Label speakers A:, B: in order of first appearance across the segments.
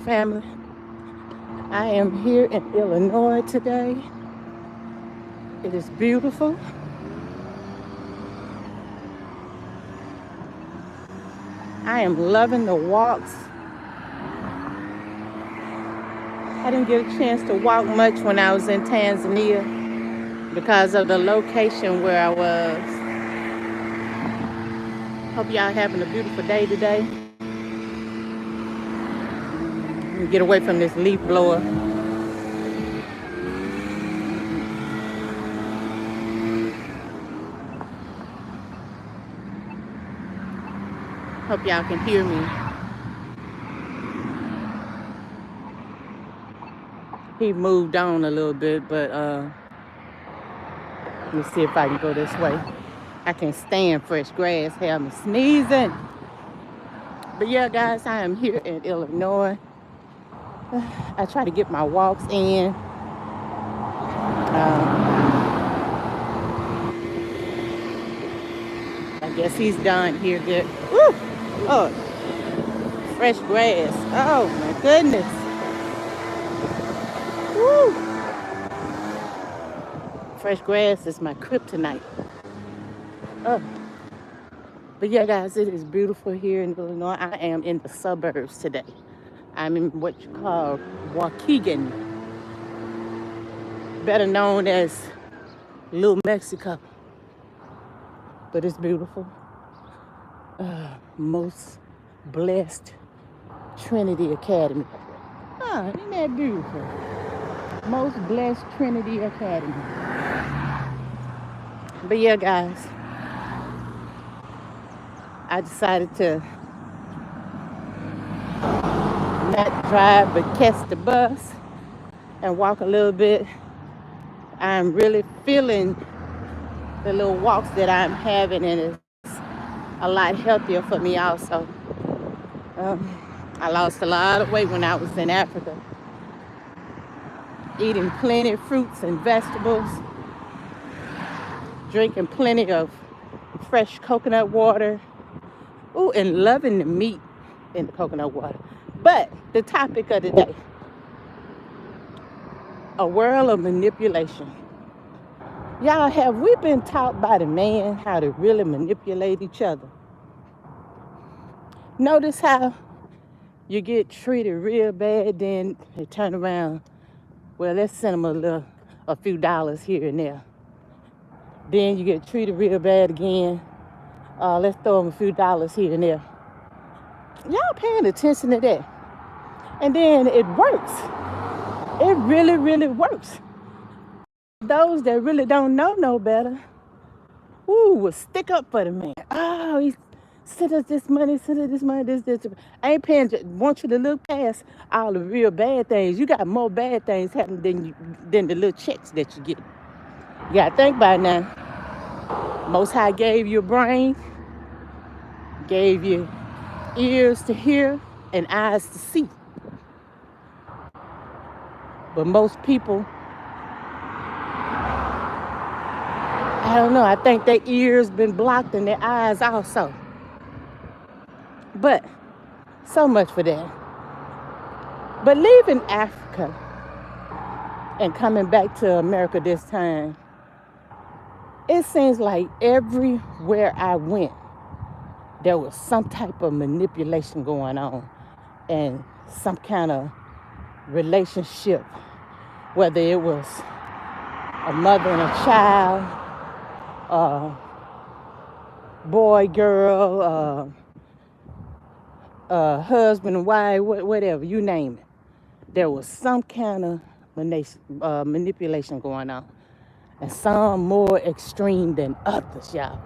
A: family. I am here in Illinois today. It is beautiful. I am loving the walks. I didn't get a chance to walk much when I was in Tanzania because of the location where I was. Hope y'all having a beautiful day today. Let me get away from this leaf blower. Hope y'all can hear me. He moved on a little bit, but let me see if I can go this way. I can't stand fresh grass. Have me sneezing. But yeah, guys, I am here in Illinois. I try to get my walks in. I guess he's done here. Good. Woo! Lord. Fresh grass. Oh my goodness. Woo! Fresh grass is my kryptonite. Oh. But yeah, guys, it is beautiful here in Illinois. I am in the suburbs today. I'm in what you call Waukegan, better known as Little Mexico. But it's beautiful. Most blessed Trinity Academy. Isn't that beautiful? Most blessed Trinity Academy. But yeah, guys, I decided to not drive but catch the bus and walk a little bit. I'm really feeling the little walks that I'm having, and it's a lot healthier for me also. I lost a lot of weight when I was in Africa, eating plenty of fruits and vegetables, drinking plenty of fresh coconut water. Ooh, and loving the meat in the coconut water. But the topic of the day, a world of manipulation. Y'all, have we been taught by the man how to really manipulate each other? Notice how you get treated real bad, then they turn around, well, let's send them a few dollars here and there. Then you get treated real bad again. Let's throw them a few dollars here and there. Y'all paying attention to that? And then it works. It really, really works. Those that really don't know no better, will stick up for the man. Oh, he sent us this money, this. I ain't paying. Want you to look past all the real bad things. You got more bad things happening than the little checks that you get. You gotta think about it now. Most High gave you a brain, gave you ears to hear and eyes to see. But most people, I don't know, I think their ears been blocked and their eyes also. But so much for that. But leaving Africa and coming back to America this time, it seems like everywhere I went, there was some type of manipulation going on and some kind of relationship, whether it was a mother and a child, boy, girl, husband and wife, whatever, you name it. There was some kind of manipulation going on. And some more extreme than others, y'all.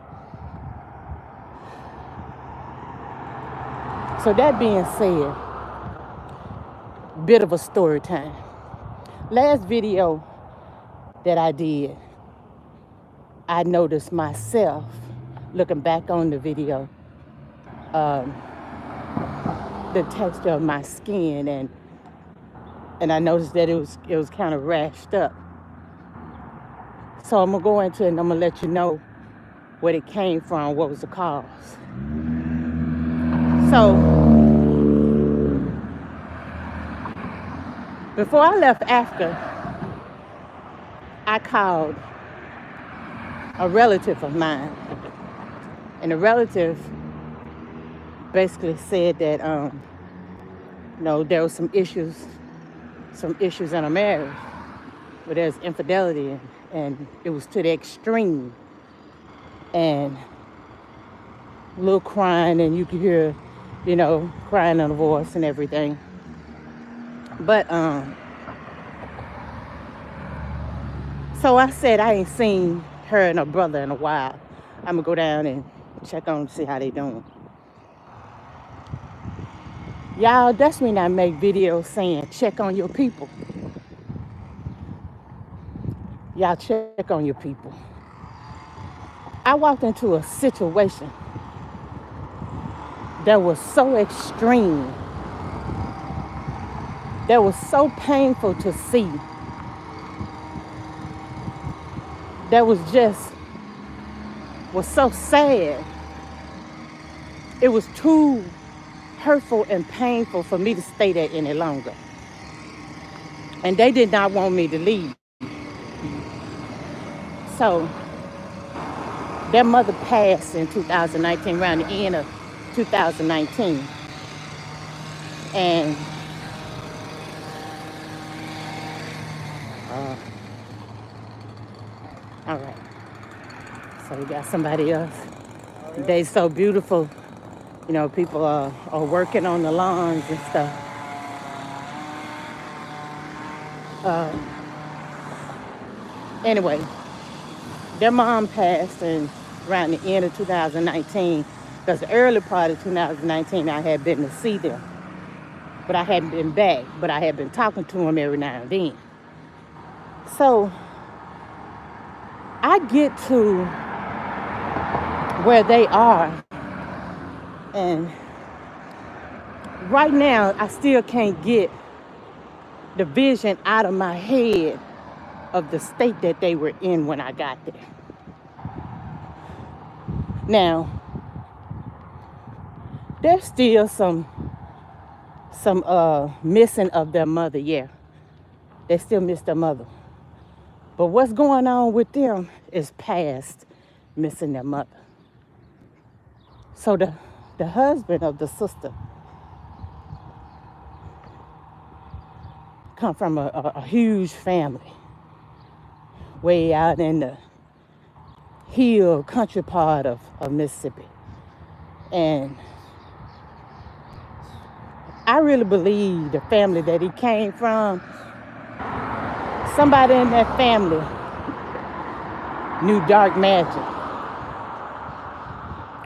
A: So that being said, bit of a story time. Last video that I did, I noticed myself, looking back on the video, the texture of my skin, and I noticed that it was kind of rashed up. So I'm gonna go into it and I'm gonna let you know where it came from, what was the cause. So Before I left Africa, I called a relative of mine, and the relative basically said that there was some issues in a marriage where there's infidelity, and it was to the extreme, and a little crying, and you could hear, crying in the voice and everything. But so I said I ain't seen her and her brother in a while. I'm gonna go down and check on them, see how they doing. Y'all, that's when I make videos saying check on your people. Y'all check on your people. I walked into a situation that was so extreme, that was so painful to see, that was so sad. It was too hurtful and painful for me to stay there any longer. And they did not want me to leave. So their mother passed in 2019, around the end of 2019. And all right. So we got somebody else. They so beautiful. People are working on the lawns and stuff. Anyway, their mom passed around the end of 2019. Because the early part of 2019, I had been to see them. But I hadn't been back. But I had been talking to them every now and then. So I get to where they are. And right now, I still can't get the vision out of my head of the state that they were in when I got there. Now, there's still some missing of their mother, yeah. They still miss their mother. But what's going on with them is past missing their mother. So the husband of the sister come from a huge family way out in the hill country part of Mississippi. And I really believe the family that he came from, somebody in that family knew dark magic.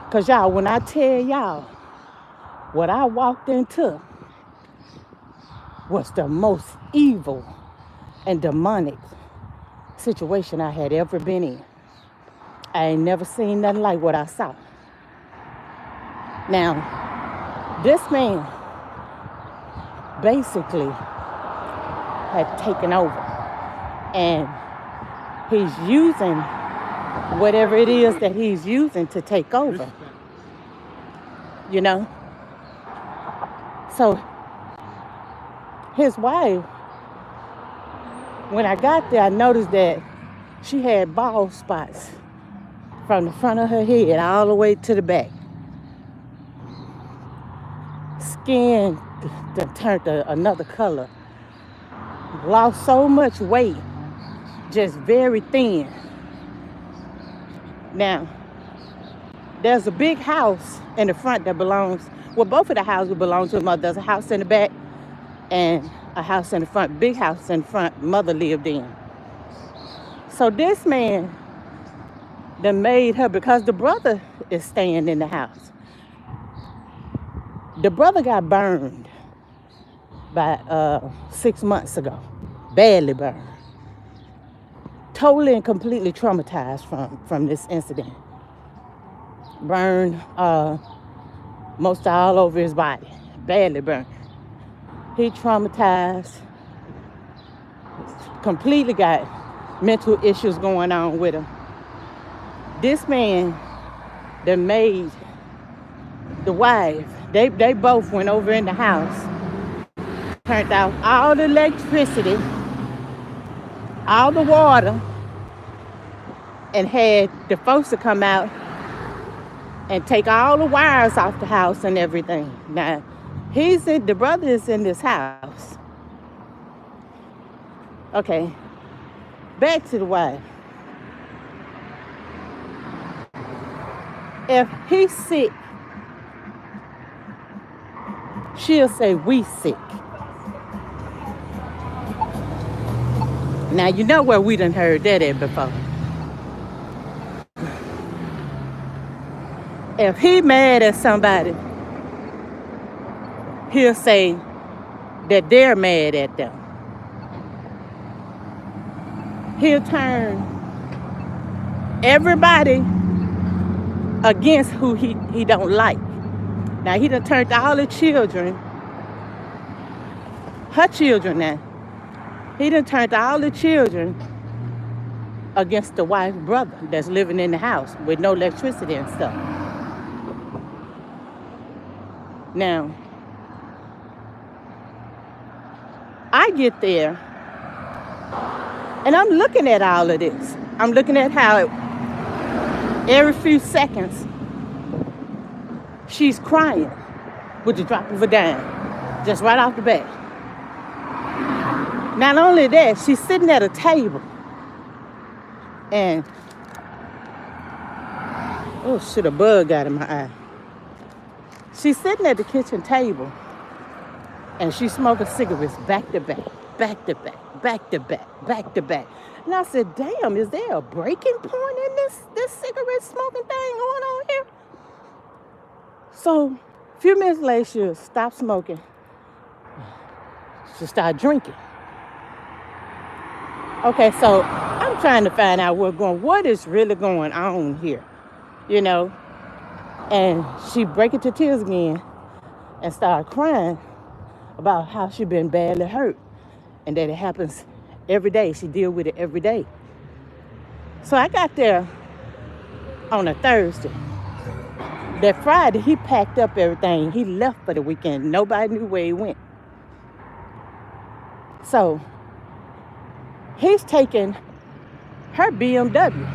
A: Because y'all, when I tell y'all what I walked into was the most evil and demonic situation I had ever been in. I ain't never seen nothing like what I saw. Now, this man basically had taken over, and he's using whatever it is that he's using to take over. So his wife, when I got there, I noticed that she had bald spots from the front of her head all the way to the back. Skin turned another color. Lost so much weight, just very thin. Now, there's a big house in the front that belongs, both of the houses belong to the mother. There's a house in the back and a house in the front, big house in front, mother lived in. So this man that made her, because the brother is staying in the house. The brother got burned by 6 months ago, badly burned. Totally and completely traumatized from this incident. Burned most all over his body, badly burned. He traumatized, completely got mental issues going on with him. This man that made the wife, they both went over in the house turned off all the electricity, all the water, and had the folks to come out and take all the wires off the house and everything. Now, the brother is in this house. Okay, back to the wife. If he's sick, she'll say, we sick. Now, you know where we done heard that at before. If he mad at somebody, he'll say that they're mad at them. He'll turn everybody against who he don't like. Now, he done turned all the children, her children now, he done turned all the children against the wife's brother that's living in the house with no electricity and stuff. Now, I get there, and I'm looking at all of this. I'm looking at how every few seconds, she's crying with the drop of a dime, just right off the bat. Not only that, she's sitting at a table, and, oh shit, a bug got in my eye. She's sitting at the kitchen table, and she's smoking cigarettes back to back, back to back, back to back, back to back. And I said, damn, is there a breaking point in this cigarette smoking thing going on here? So, a few minutes later, she'll stop smoking. She'll start drinking. Okay, so I'm trying to find out what is really going on here, you know? And she break into tears again and start crying about how she been badly hurt and that it happens every day. She deal with it every day. So I got there on a Thursday. That Friday, he packed up everything. He left for the weekend. Nobody knew where he went. So he's taking her BMW.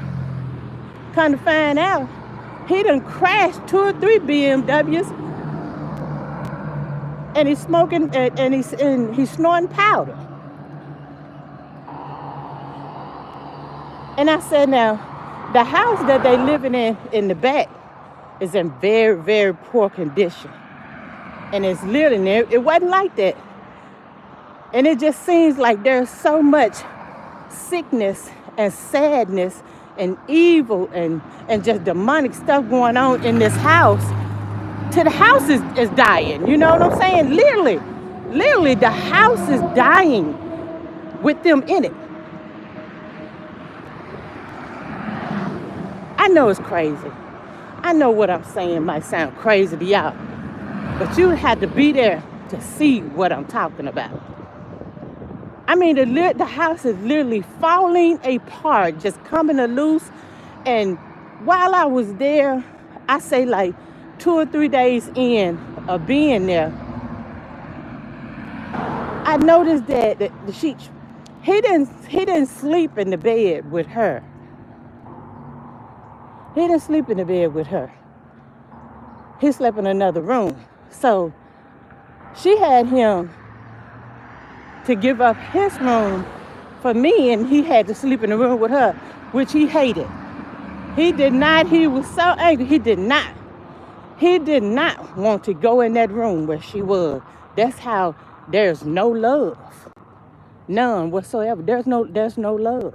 A: Come to find out, he done crashed 2 or 3 BMWs, and he's smoking and he's snorting powder. And I said, now, the house that they living in the back is in very, very poor condition. And it's literally, it wasn't like that. And it just seems like there's so much sickness and sadness and evil and just demonic stuff going on in this house. Till the house is dying. You know what I'm saying? Literally, the house is dying with them in it. I know it's crazy. I know what I'm saying might sound crazy to y'all, but you had to be there to see what I'm talking about. I mean, the house is literally falling apart, just coming loose. And while I was there, I say like 2 or 3 days in of being there, I noticed that he didn't sleep in the bed with her. He didn't sleep in the bed with her. He slept in another room. So she had him to give up his room for me, and he had to sleep in the room with her, which he hated. He did not. He was so angry. He did not want to go in that room where she was. That's how there's no love. None whatsoever. There's no love.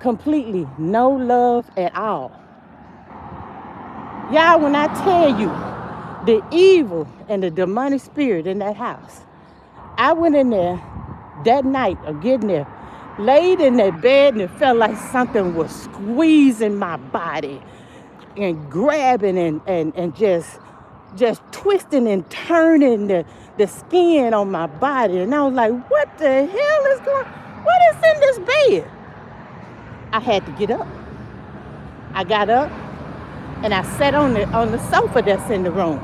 A: Completely no love at all. Y'all, when I tell you the evil and the demonic spirit in that house, I went in there that night of getting there, laid in that bed, and it felt like something was squeezing my body and grabbing and just twisting and turning the skin on my body. And I was like, what the hell is going on? What is in this bed? I had to get up. I got up and I sat on the sofa that's in the room.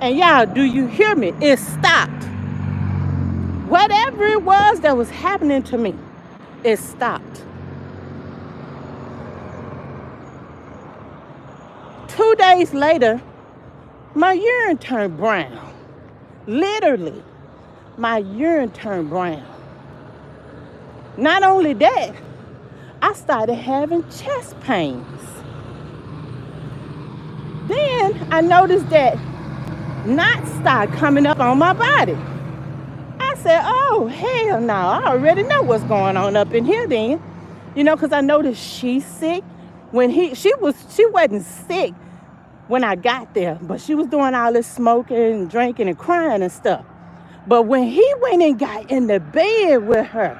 A: And y'all, do you hear me? It stopped. whatever it was that was happening to me, it stopped. 2 days later, my urine turned brown. Literally, my urine turned brown. Not only that, I started having chest pains. Then I noticed that knots started coming up on my body. I said, oh, hell no, I already know what's going on up in here then. You know, because I noticed she's sick. She wasn't sick when I got there, but she was doing all this smoking and drinking and crying and stuff. But when he went and got in the bed with her,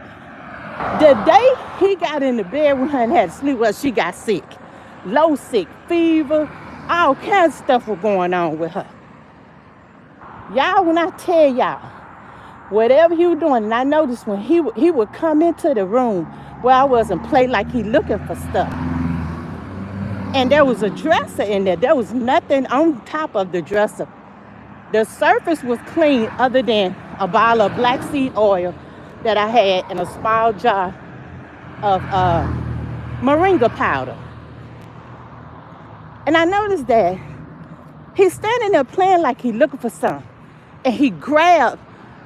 A: the day he got in the bed with her and had to sleep with her, she got sick. Low sick, fever, all kinds of stuff was going on with her. Y'all, when I tell y'all, whatever he was doing, and I noticed when he would come into the room where I was and play like he looking for stuff. And there was a dresser in there. There was nothing on top of the dresser. The surface was clean other than a bottle of black seed oil that I had in a small jar of moringa powder. And I noticed that he's standing there playing like he's looking for something. And he grabbed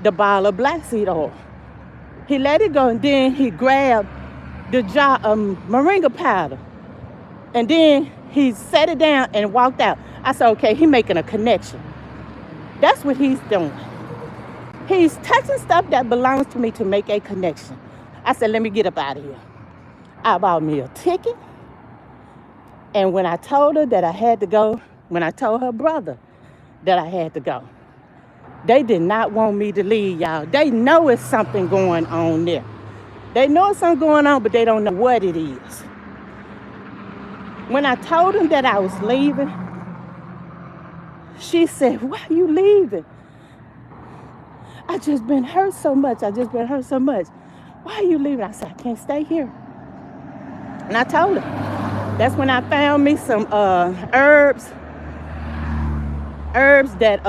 A: the bottle of black seed oil. He let it go, and then he grabbed the jar of moringa powder. And then he set it down and walked out. I said, okay, he's making a connection. That's what he's doing. He's touching stuff that belongs to me to make a connection. I said, let me get up out of here. I bought me a ticket. And when I told her that I had to go, when I told her brother that I had to go, they did not want me to leave, y'all. They know it's something going on there. They know it's something going on, but they don't know what it is. When I told them that I was leaving, she said, why are you leaving? I just been hurt so much. Why are you leaving? I said, I can't stay here. And I told her. That's when I found me some herbs that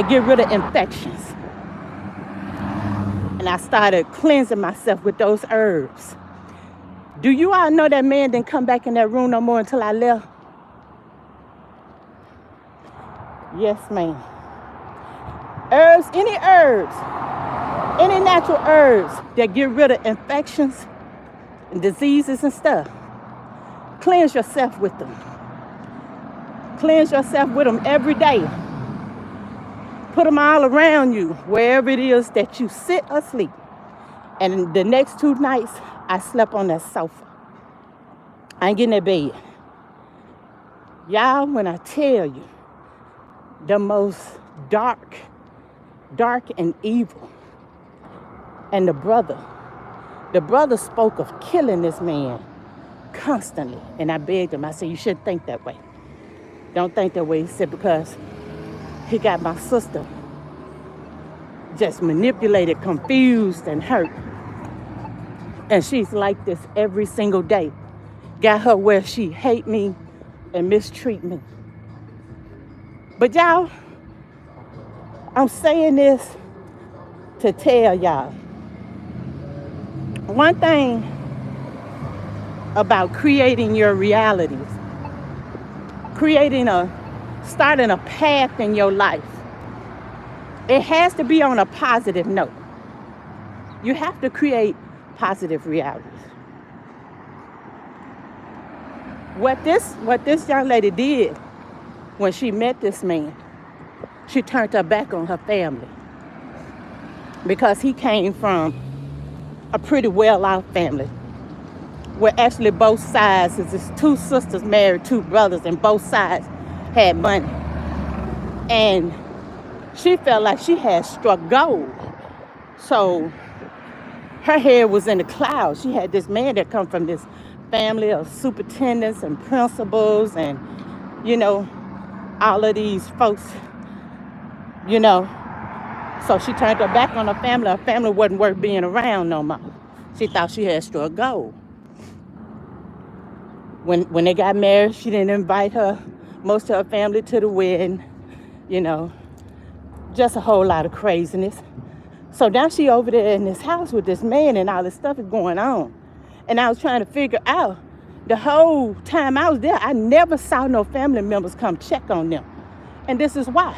A: get rid of infections. And I started cleansing myself with those herbs. Do you all know that man didn't come back in that room no more until I left? Yes, ma'am. Herbs, any natural herbs that get rid of infections and diseases and stuff. Cleanse yourself with them. Cleanse yourself with them every day. Put them all around you, wherever it is that you sit or sleep. And the next 2 nights, I slept on that sofa. I ain't getting in that bed. Y'all, when I tell you, the most dark and evil. And the brother spoke of killing this man constantly. And I begged him, I said, you shouldn't think that way. Don't think that way. He said, because he got my sister just manipulated, confused, and hurt. And she's like this every single day. Got her where she hate me and mistreat me. But y'all, I'm saying this to tell y'all. One thing about creating your realities, starting a path in your life, it has to be on a positive note. You have to create positive realities. What this young lady did when she met this man, she turned her back on her family because he came from a pretty well-off family where actually both sides, his 2 sisters married 2 brothers, and both sides had money. And she felt like she had struck gold. So her head was in the clouds. She had this man that come from this family of superintendents and principals and, all of these folks, So she turned her back on her family. Her family wasn't worth being around no more. She thought she had struck gold. When they got married, she didn't invite most of her family to the wedding, Just a whole lot of craziness. So now she over there in this house with this man and all this stuff is going on. And I was trying to figure out the whole time I was there, I never saw no family members come check on them. And this is why.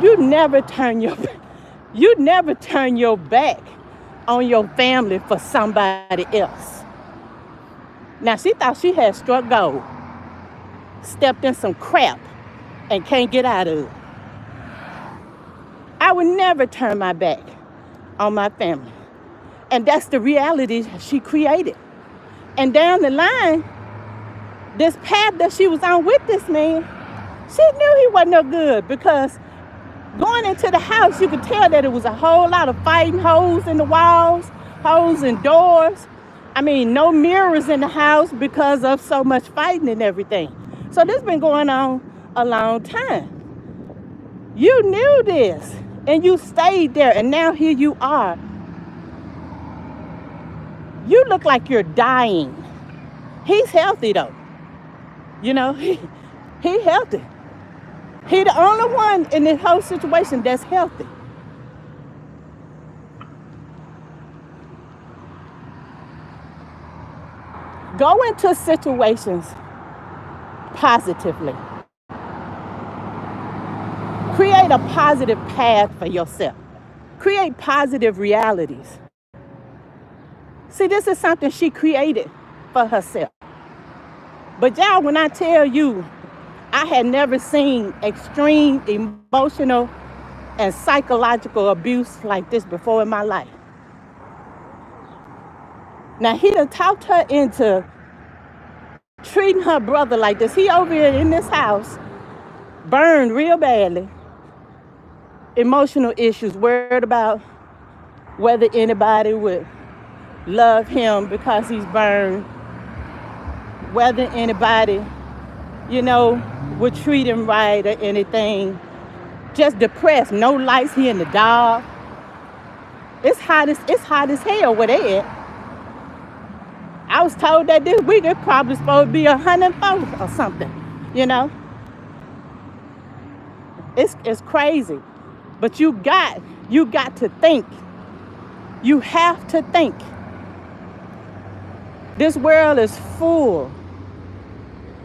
A: You never turn your back on your family for somebody else. Now she thought she had struck gold, stepped in some crap and can't get out of it. I would never turn my back on my family. And that's the reality she created. And down the line, this path that she was on with this man, she knew he wasn't no good, because going into the house, you could tell that it was a whole lot of fighting, holes in the walls, holes in doors. I mean, no mirrors in the house because of so much fighting and everything. So this has been going on a long time. You knew this and you stayed there, and now here you are. You look like you're dying. He's healthy though. You know, he healthy. He the only one in this whole situation that's healthy. Go into situations positively. Create a positive path for yourself. Create positive realities. See, this is something she created for herself. But y'all, when I tell you, I had never seen extreme emotional and psychological abuse like this before in my life. Now, he done talked her into treating her brother like this. He over here in this house, burned real badly, emotional issues, worried about whether anybody would love him because he's burned, whether anybody, would treat him right or anything. Just depressed, no lights, he in the dark. It's hot as hell where they at. I was told that this week it's probably supposed to be 104 or something, It's crazy. But you got to think. You have to think. This world is full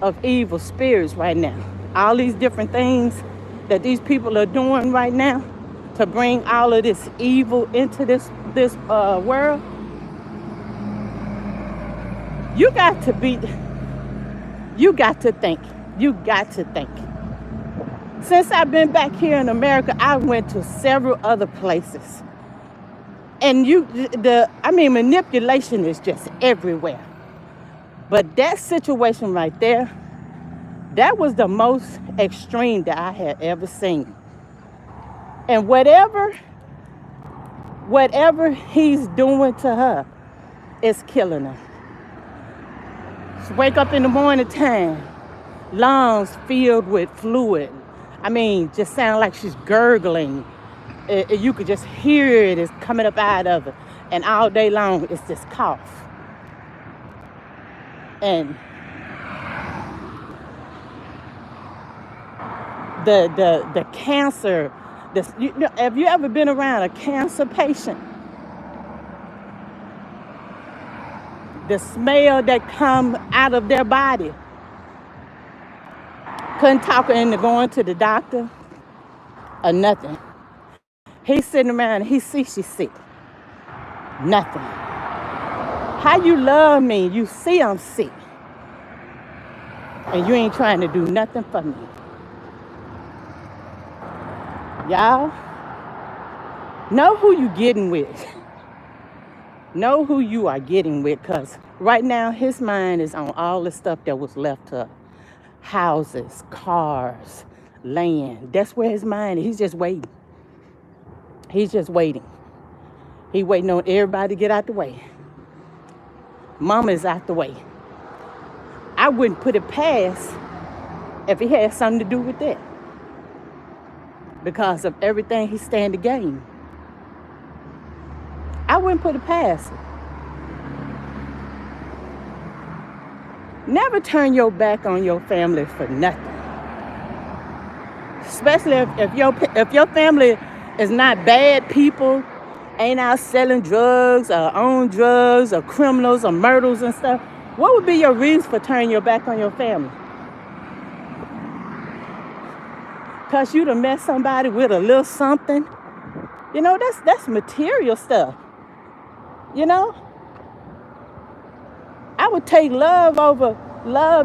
A: of evil spirits right now. All these different things that these people are doing right now to bring all of this evil into this world. You got to think. You got to think. Since I've been back here in America, I went to several other places. And manipulation is just everywhere. But that situation right there, that was the most extreme that I had ever seen. And whatever he's doing to her is killing her. She wake up in the morning time, lungs filled with fluid. Just sound like she's gurgling. You could just hear it is coming up out of her. And all day long, it's this cough. And the cancer, have you ever been around a cancer patient? The smell that come out of their body. Couldn't talk her into going to the doctor or nothing. He's sitting around and he sees she's sick. Nothing. How you love me, you see I'm sick. And you ain't trying to do nothing for me. Y'all, know who you getting with. Know who you are getting with, because right now his mind is on all the stuff that was left to houses, cars, land. That's where his mind is. He's just waiting. He's just waiting. He waiting on everybody to get out the way. Mama is out the way. I wouldn't put it past if he had something to do with that, because of everything he stand to gain. I wouldn't put it past him. Never turn your back on your family for nothing. especially if your family is not bad people, ain't out selling drugs or on drugs or criminals or murders and stuff, what would be your reason for turning your back on your family? Because you done met somebody with a little something. You know, that's material stuff. You know, I would take love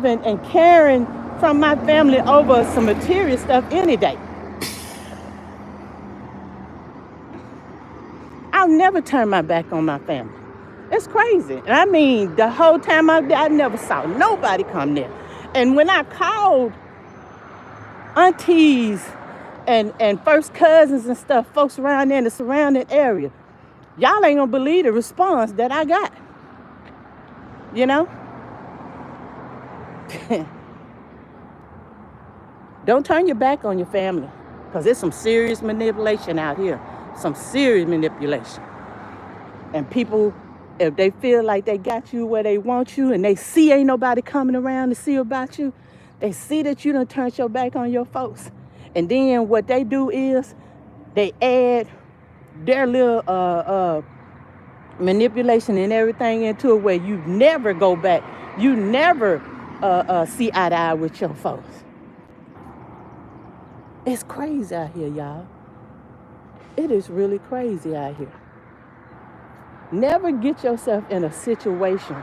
A: and caring from my family over some material stuff any day. I'll never turn my back on my family. It's crazy. And I mean, the whole time I was there, I never saw nobody come there. And when I called aunties and first cousins and stuff, folks around there in the surrounding area, y'all ain't gonna believe the response that I got. You know? Don't turn your back on your family, because there's some serious manipulation out here. Some serious manipulation. And people, if they feel like they got you where they want you and they see ain't nobody coming around to see about you, they see that you done turned your back on your folks. And then what they do is they add their little manipulation and everything into it, where you never go back. You never see eye to eye with your folks. It's crazy out here, y'all. It is really crazy out here. Never get yourself in a situation.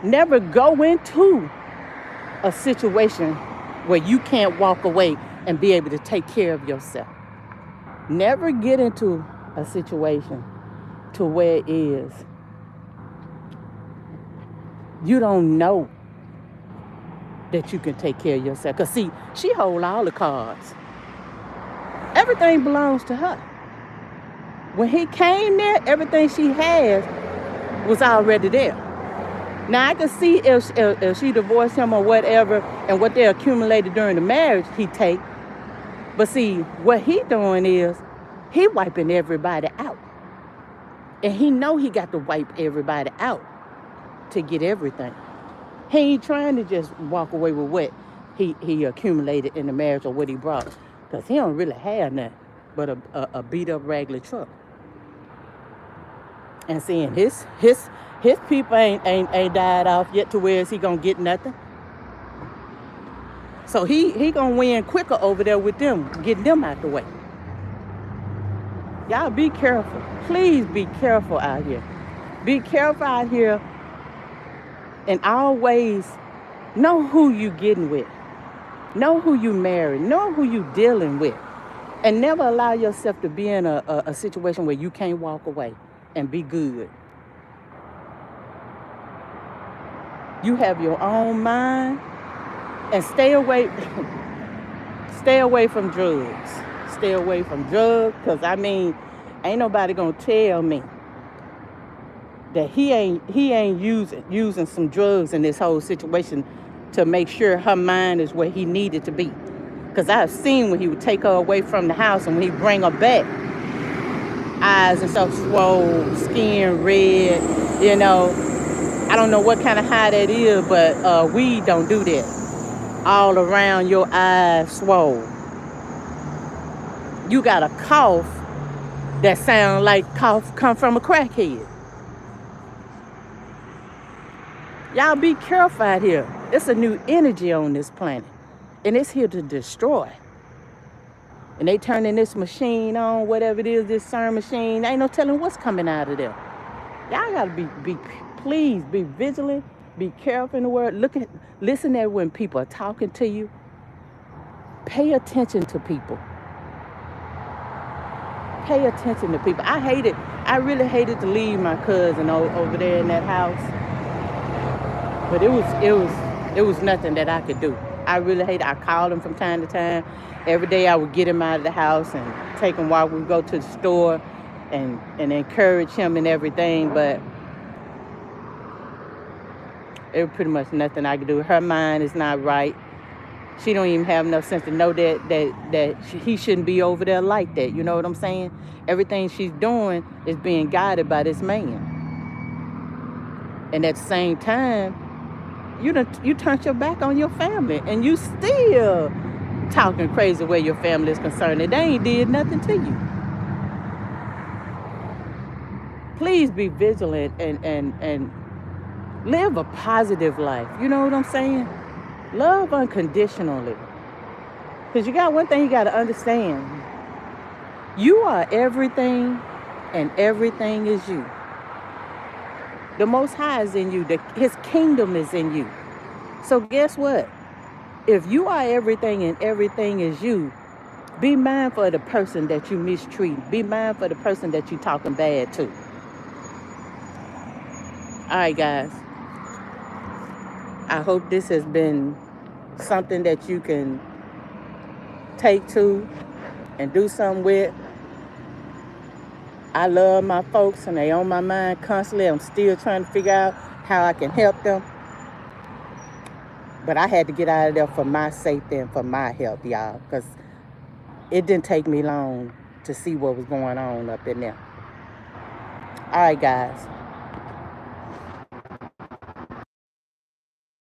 A: Never go into a situation where you can't walk away and be able to take care of yourself. Never get into a situation to where it is you don't know that you can take care of yourself. Because see, she hold all the cards. Everything belongs to her. When he came there, everything she has was already there. Now, I can see if she divorced him or whatever, and what they accumulated during the marriage, he take. But see, what he doing is, he wiping everybody out. And he know he got to wipe everybody out to get everything. He ain't trying to just walk away with what he accumulated in the marriage or what he brought. Because he don't really have nothing but a beat up regular truck. And seeing his people ain't died off yet to where is he gonna get nothing. So he gonna win quicker over there with them, getting them out the way. Y'all be careful. Please be careful out here. Be careful out here, and always know who you getting with. Know who you marry. Know who you dealing with. And never allow yourself to be in a situation where you can't walk away and be good. You have your own mind, and stay away from drugs. Stay away from drugs, because I mean, ain't nobody gonna tell me that he ain't using some drugs in this whole situation to make sure her mind is where he needed to be. Because I've seen when he would take her away from the house, and when he bring her back, eyes and stuff swole, skin red, you know. I don't know what kind of high that is, but weed don't do that. All around your eyes swole. You got a cough that sound like cough come from a crackhead. Y'all be careful out here. It's a new energy on this planet, and it's here to destroy. And they turning this machine on, whatever it is, this CERN machine. Ain't no telling what's coming out of there. Y'all gotta please be vigilant, be careful in the word. Listen at when people are talking to you. Pay attention to people. Pay attention to people. I really hated to leave my cousin over there in that house. But it was nothing that I could do. I really hate it. I called him from time to time. Every day I would get him out of the house and take him while we go to the store and encourage him and everything. But it was pretty much nothing I could do. Her mind is not right. She don't even have enough sense to know that he shouldn't be over there like that. You know what I'm saying? Everything she's doing is being guided by this man. And at the same time, you turned your back on your family, and you still talking crazy where your family is concerned and they ain't did nothing to you. Please be vigilant and live a positive life. You know what I'm saying? Love unconditionally. Because you got one thing you got to understand. You are everything and everything is you. The Most High is in you. His kingdom is in you. So guess what? If you are everything and everything is you, be mindful of the person that you mistreat. Be mindful of the person that you talking bad to. All right, guys. I hope this has been something that you can take to and do something with. I love my folks and they on my mind constantly. I'm still trying to figure out how I can help them. But I had to get out of there for my safety and for my health, y'all, because it didn't take me long to see what was going on up in there. All right, guys.